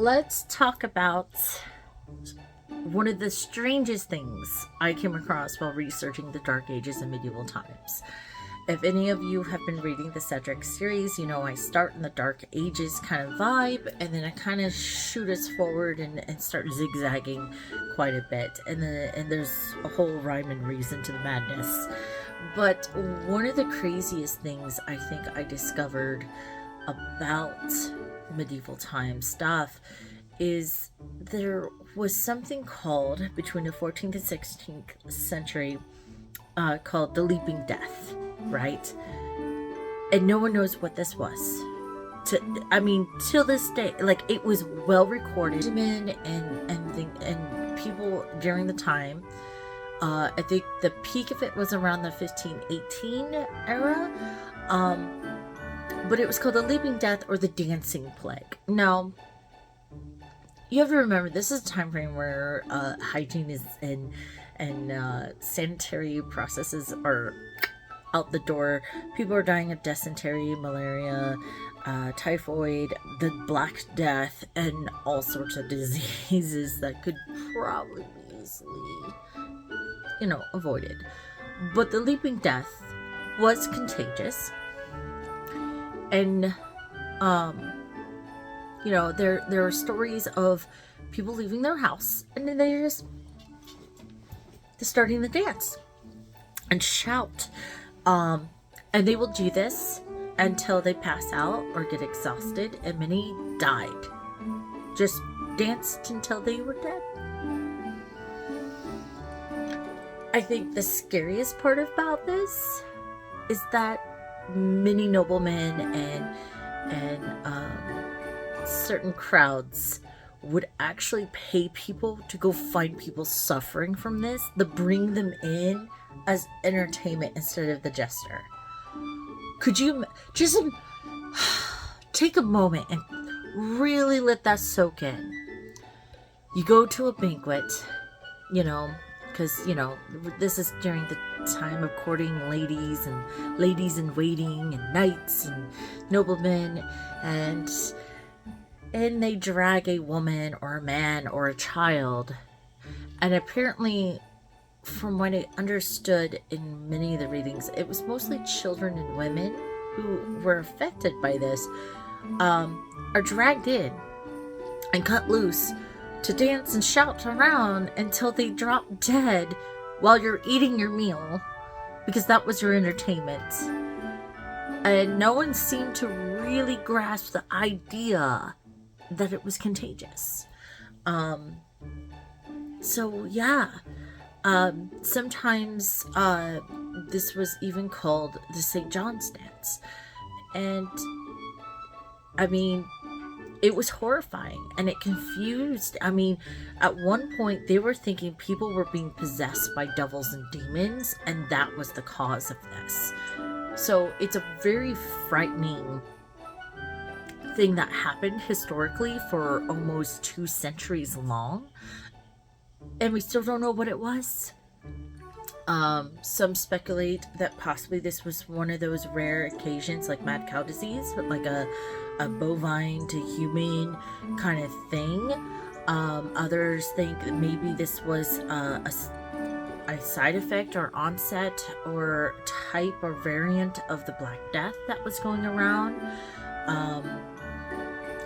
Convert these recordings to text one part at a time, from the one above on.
let's talk about one of the strangest things I came across while researching the Dark Ages and medieval times. If any of you have been reading the Cedric series, you know I start in the Dark Ages kind of vibe, and then I kind of shoot us forward and start zigzagging quite a bit. And there's a whole rhyme and reason to the madness. But one of the craziest things I think I discovered about medieval time stuff is there was something called, between the 14th and 16th century, called the Leaping Death, right? And no one knows what this was. Till this day, like, it was well recorded, and people during the time. I think the peak of it was around the 1518 era. But it was called the Leaping Death or the Dancing Plague. Now, you have to remember, this is a time frame where hygiene is and sanitary processes are out the door. People are dying of dysentery, malaria, typhoid, the Black Death, and all sorts of diseases that could probably be easily, avoided. But the Leaping Death was contagious. And, there are stories of people leaving their house and then they're starting to dance and shout. And they will do this until they pass out or get exhausted, and many died. Just danced until they were dead. I think the scariest part about this is that many noblemen and certain crowds would actually pay people to go find people suffering from this, to bring them in as entertainment instead of the jester. Could you just take a moment and really let that soak in? You go to a banquet, because this is during the time of courting ladies in waiting and knights and noblemen, and they drag a woman or a man or a child. And apparently, from what I understood in many of the readings, it was mostly children and women who were affected by this, are dragged in and cut loose to dance and shout around until they drop dead while you're eating your meal, because that was your entertainment. And no one seemed to really grasp the idea that it was contagious. Sometimes this was even called the St. John's dance. And it was horrifying, and it confused. At one point they were thinking people were being possessed by devils and demons, and that was the cause of this. So it's a very frightening thing that happened historically for almost 2 centuries long, and we still don't know what it was. Some speculate that possibly this was one of those rare occasions, like mad cow disease, like a bovine to human kind of thing. Others think that maybe this was a side effect or onset or type or variant of the Black Death that was going around.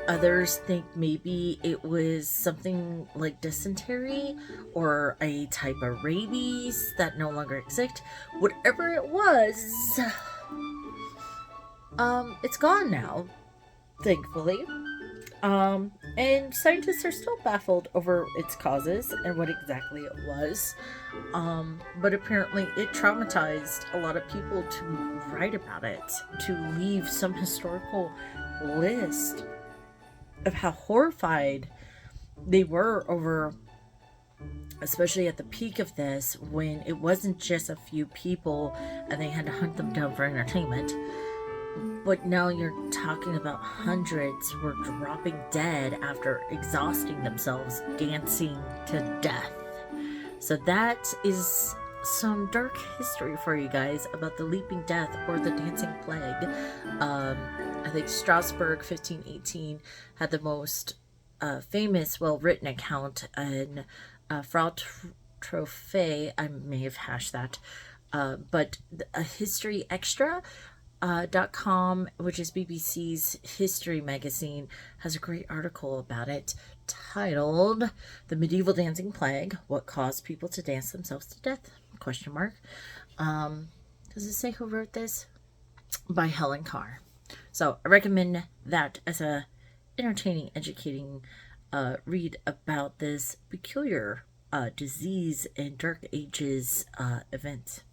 Others think maybe it was something like dysentery or a type of rabies that no longer exists. Whatever it was, it's gone now, thankfully. And scientists are still baffled over its causes and what exactly it was. But apparently it traumatized a lot of people to write about it, to leave some historical list of how horrified they were over, especially at the peak of this, when it wasn't just a few people and they had to hunt them down for entertainment. But now you're talking about hundreds were dropping dead after exhausting themselves dancing to death. So that is some dark history for you guys about the Leaping Death or the Dancing Plague. I think Strasbourg 1518 had the most famous, well-written account in Frau Trophée. I may have hashed that, but a history extra .com, which is BBC's history magazine, has a great article about it titled "The Medieval Dancing Plague: What Caused People to Dance Themselves to Death?" Question mark. Does it say who wrote this? By Helen Carr. So I recommend that as a entertaining, educating read about this peculiar disease and Dark Ages event.